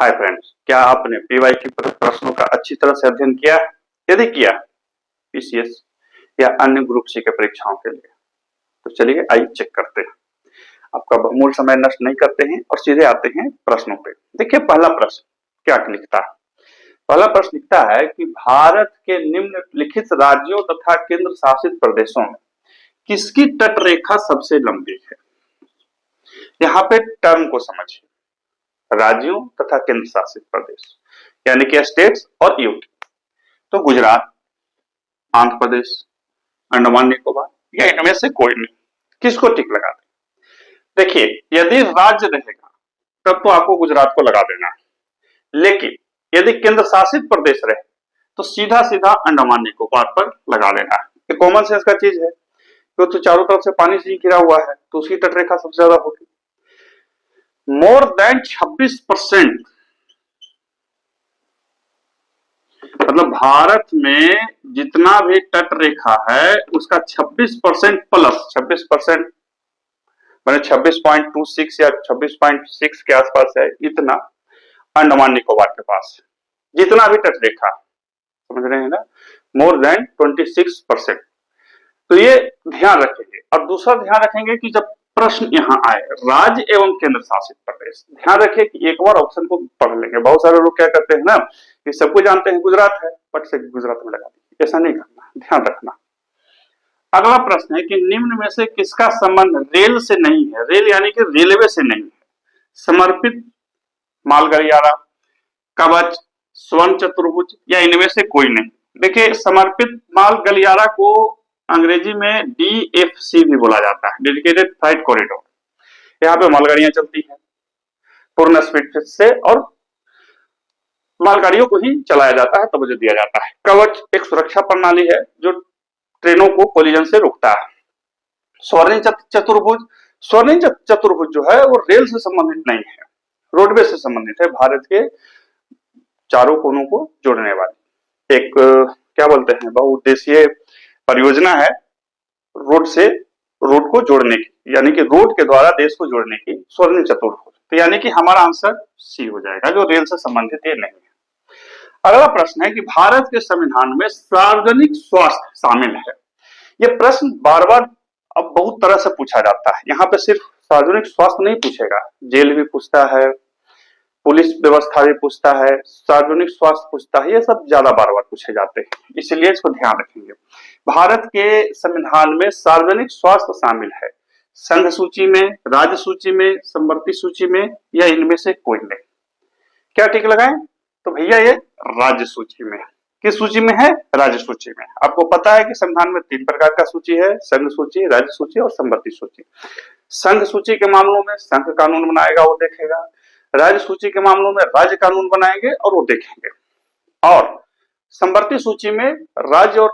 Hi friends, क्या आपने PYQ प्रश्नों का अच्छी तरह से अध्ययन किया? यदि किया पीसीएस या अन्य ग्रुप सी के परीक्षाओं के लिए, तो चलिए आइए चेक करते हैं। आपका बहुमूल्य समय नष्ट नहीं करते हैं और सीधे आते हैं प्रश्नों पे। देखिए पहला प्रश्न क्या लिखता है। पहला प्रश्न लिखता है कि भारत के निम्नलिखित राज्यों तथा केंद्र शासित प्रदेशों में किसकी तटरेखा सबसे लंबी है? यहाँ पे टर्म को समझिए, राज्यों तथा केंद्र शासित प्रदेश यानी कि स्टेट्स और यूटी। तो गुजरात, आंध्र प्रदेश, अंडमान निकोबार या इनमें से कोई नहीं। किसको टिक लगा दें? देखिए यदि राज्य रहेगा तब तो आपको गुजरात को लगा देना है, लेकिन यदि केंद्र शासित प्रदेश रहे तो सीधा सीधा अंडमान निकोबार पर लगा लेना है। ये कॉमन सेंस का चीज है, तो चारों तरफ से पानी से घिरा हुआ है तो उसकी तटरेखा सबसे ज्यादा होगी। मोर देन 26%, मतलब भारत में जितना भी तट रेखा है उसका 26% प्लस 26% मैंने 26.26 या 26.6 के आसपास है, इतना अंडमान निकोबार के पास जितना भी तट रेखा, समझ रहे हैं ना, मोर देन 26%। तो ये ध्यान रखेंगे। और दूसरा ध्यान रखेंगे कि जब प्रश्न यहाँ आए राज्य एवं केंद्र शासित प्रदेश, ध्यान रखिए कि एक बार ऑप्शन को पढ़ लेंगे। बहुत सारे लोग क्या करते हैं ना कि सबको जानते हैं गुजरात है, पट से गुजरात में लगा दीजिए, ऐसा नहीं करना, ध्यान रखना। अगला प्रश्न है कि निम्न में से किसका संबंध रेल से नहीं है? रेल यानी कि रेलवे से नहीं है। समर्पित माल गलियारा, कवच, स्वर्ण चतुर्भुज या इनमें से कोई नहीं। देखिए समर्पित माल गलियारा को अंग्रेजी में DFC भी बोला जाता है, डेडिकेटेड फ्राइट कॉरिडोर। यहाँ पे मालगाड़ियां चलती हैं पूर्ण स्पीड से और मालगाड़ियों को ही चलाया जाता है, तवज्जो दिया जाता है। कवच एक सुरक्षा प्रणाली है जो ट्रेनों को कोलिजन से रोकता है। स्वर्णिम चतुर्भुज, स्वर्णिम चतुर्भुज जो है वो रेल से संबंधित नहीं है, रोडवे से संबंधित है। भारत के चारों कोनों को जोड़ने वाली एक क्या बोलते हैं बहुउद्देशीय परियोजना है, रोड से रोड को जोड़ने की, यानी कि रोड के द्वारा देश को जोड़ने की स्वर्णिम चतुर्भुज। तो यानी कि हमारा आंसर सी हो जाएगा, जो रेल से संबंधित ये नहीं है। अगला प्रश्न है कि भारत के संविधान में सार्वजनिक स्वास्थ्य शामिल है। यह प्रश्न बार बार अब बहुत तरह से पूछा जाता है। यहाँ पे सिर्फ सार्वजनिक स्वास्थ्य नहीं पूछेगा, जेल भी पूछता है, पुलिस व्यवस्था भी पूछता है, सार्वजनिक स्वास्थ्य पूछता है, ये सब ज्यादा बार बार पूछे जाते हैं, इसलिए इसको ध्यान रखेंगे। भारत के संविधान में सार्वजनिक स्वास्थ्य शामिल है, संघ सूची में, राज्य सूची में, समवर्ती सूची में या इनमें से कोई नहीं। क्या टिक लगाएं? तो भैया ये राज्य सूची में। किस सूची में है? राज्य सूची में। आपको पता है कि संविधान में 3 प्रकार का सूची है, संघ सूची, राज्य सूची और समवर्ती सूची। संघ सूची के मामलों में संघ कानून बनाएगा, वो देखेगा। राज्य सूची के मामलों में राज्य कानून बनाएंगे और वो देखेंगे। और समवर्ती सूची में राज्य और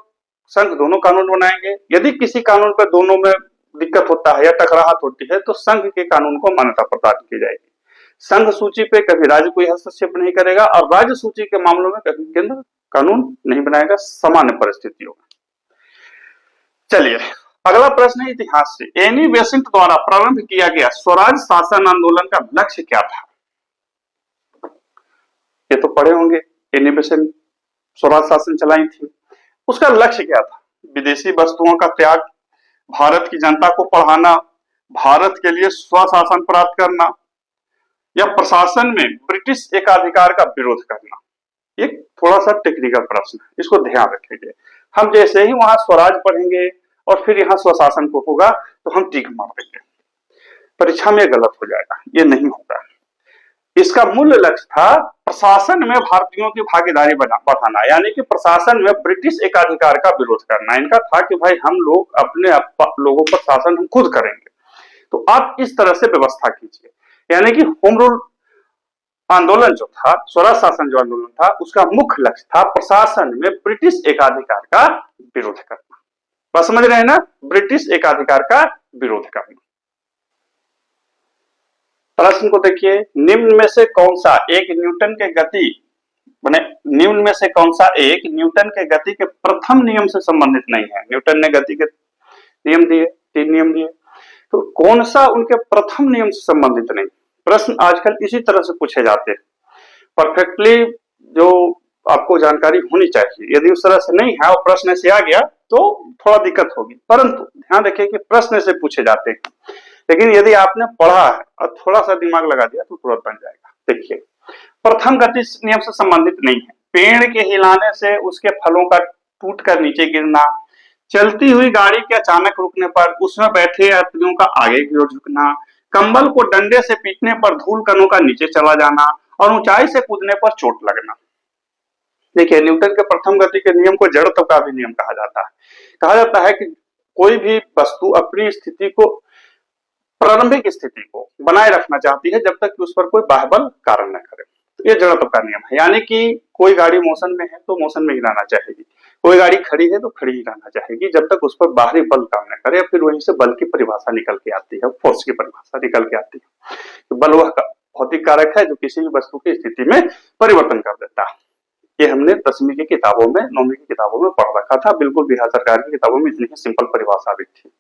संघ दोनों कानून बनाएंगे। यदि किसी कानून पर दोनों में दिक्कत होता है या टकराहट होती है तो संघ के कानून को मान्यता प्रदान की जाएगी। संघ सूची पे कभी राज्य कोई हस्तक्षेप नहीं करेगा और राज्य सूची के मामलों में कभी केंद्र कानून नहीं बनाएगा, सामान्य परिस्थितियों में। चलिए अगला प्रश्न है इतिहास से। एनी बेसेंट द्वारा प्रारंभ किया गया स्वराज शासन आंदोलन का लक्ष्य क्या था? ये तो पढ़े होंगे, एनी बेसेंट स्वराज शासन चलाई थी। उसका लक्ष्य क्या था? विदेशी वस्तुओं का त्याग, भारत की जनता को पढ़ाना, भारत के लिए स्वशासन प्राप्त करना या प्रशासन में ब्रिटिश एकाधिकार का विरोध करना। ये थोड़ा सा टेक्निकल प्रश्न है, इसको ध्यान रखेंगे। हम जैसे ही वहां स्वराज पढ़ेंगे और फिर यहाँ स्वशासन को होगा तो हम टिक मार देंगे, परीक्षा में गलत हो जाएगा, ये नहीं होगा। इसका मूल लक्ष्य था प्रशासन में भारतीयों की भागीदारी बढ़ाना, यानी कि प्रशासन में ब्रिटिश एकाधिकार का विरोध करना। इनका था कि भाई हम लोग अपने लोगों पर शासन हम खुद करेंगे, तो आप इस तरह से व्यवस्था कीजिए। यानी कि होम रूल आंदोलन जो था, स्वराज शासन जो आंदोलन था, उसका मुख्य लक्ष्य था प्रशासन में ब्रिटिश एकाधिकार का विरोध करना। बस समझ रहे हैं ना, ब्रिटिश एकाधिकार का विरोध करना। प्रश्न को देखिए, निम्न में से कौन सा एक न्यूटन के गति निम्न में से कौन सा एक न्यूटन के गति के प्रथम नियम से संबंधित नहीं है? न्यूटन ने गति के नियम दिए, 3 नियम दिए, तो कौन सा उनके प्रथम नियम से संबंधित नहीं? प्रश्न आजकल इसी तरह से पूछे जाते हैं। परफेक्टली जो आपको जानकारी होनी चाहिए। यदि उस तरह से नहीं है और प्रश्न से आ गया तो थोड़ा दिक्कत होगी, परंतु ध्यान रखिए कि प्रश्न से पूछे जाते हैं, लेकिन यदि आपने पढ़ा है और थोड़ा सा दिमाग लगा दिया तो तुरंत बन जाएगा। देखिए, प्रथम गति नियम से संबंधित नहीं है। पेड़ के हिलाने से उसके फलों का टूट कर नीचे गिरना, चलती हुई गाड़ी के अचानक रुकने पर उसमें बैठे यात्रियों का आगे की ओर झुकना, कंबल को डंडे से पीटने पर धूल कणों का नीचे चला जाना और ऊंचाई से कूदने पर चोट लगना। देखिए, न्यूटन के प्रथम गति के नियम को जड़त्व का भी नियम कहा जाता है। कहा जाता है कि कोई भी वस्तु अपनी स्थिति को, प्रारंभिक स्थिति को बनाए रखना चाहती है जब तक कि उस पर कोई बाह्य बल कार्य न करे। तो ये जड़त्व का नियम है, यानी कि कोई गाड़ी मोशन में है तो मोशन में ही रहना चाहेगी, कोई गाड़ी खड़ी है तो खड़ी ही रहना चाहेगी जब तक उस पर बाहरी बल काम न करे। फिर वहीं से बल की परिभाषा निकल के आती है, फोर्स की परिभाषा निकल के आती है। तो बल वह भौतिक कारक है जो किसी भी वस्तु की स्थिति में परिवर्तन कर देता है। ये हमने 10वीं की किताबों में, 9वीं की किताबों में पढ़ रखा था। बिल्कुल बिहार सरकार की किताबों में इतनी ही सिंपल परिभाषा भी थी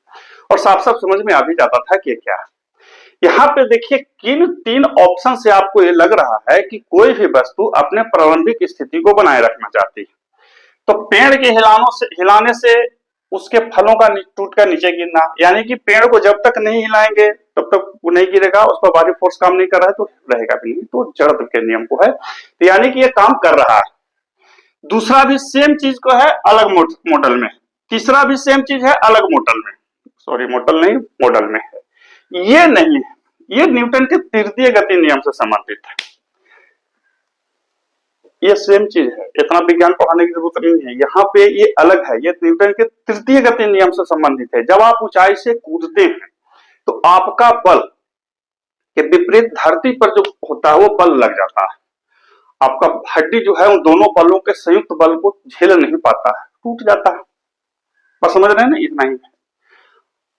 और साफ साफ समझ में आ भी जाता था कि क्या है। यहाँ पे देखिए, किन 3 ऑप्शन से आपको ये लग रहा है कि कोई भी वस्तु अपने प्रारंभिक स्थिति को बनाए रखना चाहती है। तो पेड़ के हिलाने से उसके फलों का टूट कर नीचे गिरना, यानी कि पेड़ को जब तक नहीं हिलाएंगे तब तक वो नहीं गिरेगा, उस पर बाहरी फोर्स काम नहीं कर रहा है तो रहेगा भी नहीं। तो जड़त्व के नियम को है, तो यानी कि ये काम कर रहा है। दूसरा भी सेम चीज को है, अलग मॉडल में। तीसरा भी सेम चीज है, अलग मॉडल में, सॉरी मॉडल नहीं मॉडल में है। ये नहीं है, ये न्यूटन के तृतीय गति नियम से संबंधित है। ये सेम चीज है, इतना विज्ञान पढ़ाने की जरूरत नहीं है। यहाँ पे ये अलग है, ये न्यूटन के तृतीय गति नियम से संबंधित है। जब आप ऊंचाई से कूदते हैं तो आपका बल के विपरीत धरती पर जो होता है वो बल लग जाता है। आपका हड्डी जो है उन दोनों बलों के संयुक्त बल को झेल नहीं पाता है, टूट जाता है। बस समझ रहे हैं ना, इतना ही है।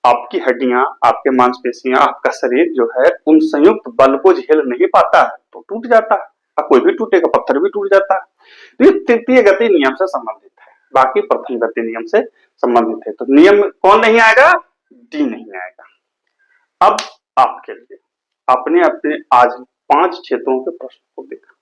आपकी हड्डियां, आपके मांसपेशियां, आपका शरीर जो है उन संयुक्त बल को झेल नहीं पाता है तो टूट जाता है। कोई भी टूटेगा, पत्थर भी टूट जाता है। तो ये तृतीय गति नियम से संबंधित है, बाकी प्रथम गति नियम से संबंधित है। तो नियम कौन नहीं आएगा? डी नहीं आएगा। अब आपके लिए आपने अपने आज 5 क्षेत्रों के प्रश्न को देखा,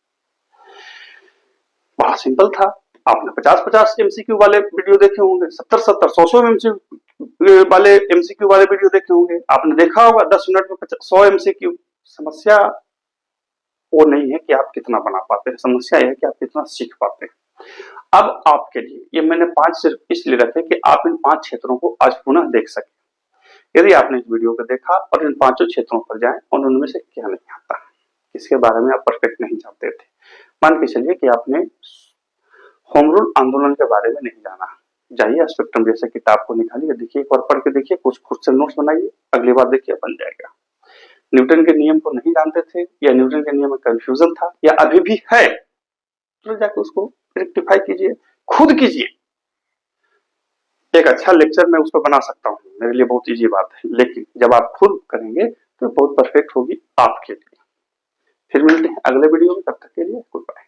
बड़ा सिंपल था। आपने 50-50 एमसीक्यू वाले वीडियो देखे होंगे, 70-70, 100-100 एमसीक्यू वाले वीडियो देखे होंगे। आपने देखा होगा 10 मिनट में 100 एमसीक्यू। समस्या वो नहीं है कि आप कितना बना पाते हैं, समस्या यह है कि आप कितना सीख पाते हैं। अब आपके लिए ये मैंने 5 सिर्फ इसलिए रखे कि आप इन 5 क्षेत्रों को आज पुनः देख सके। यदि आपने इस वीडियो को देखा और इन 5 क्षेत्रों पर जाएं और उनमें से क्या नहीं आता, इसके बारे में आप परफेक्ट नहीं जानते थे, मान के चलिए कि आपने होम रूल आंदोलन के बारे में नहीं जाना, जाइए स्पेक्ट्रम जैसे किताब को निकालिए, देखिए, एक बार पढ़ के देखिए, कुछ खुद से नोट्स बनाइए, अगली बार देखिए बन जाएगा। न्यूटन के नियम को नहीं जानते थे या न्यूटन के नियम में कंफ्यूजन था या अभी भी है, तो जाके उसको रेक्टिफाई कीजिए, खुद कीजिए। एक अच्छा लेक्चर मैं उस पर बना सकता हूँ, मेरे लिए बहुत इजी बात है, लेकिन जब आप खुद करेंगे तो बहुत परफेक्ट होगी आपके लिए। फिर मिलते हैं अगले वीडियो में, तब तक के लिए गुड बाय।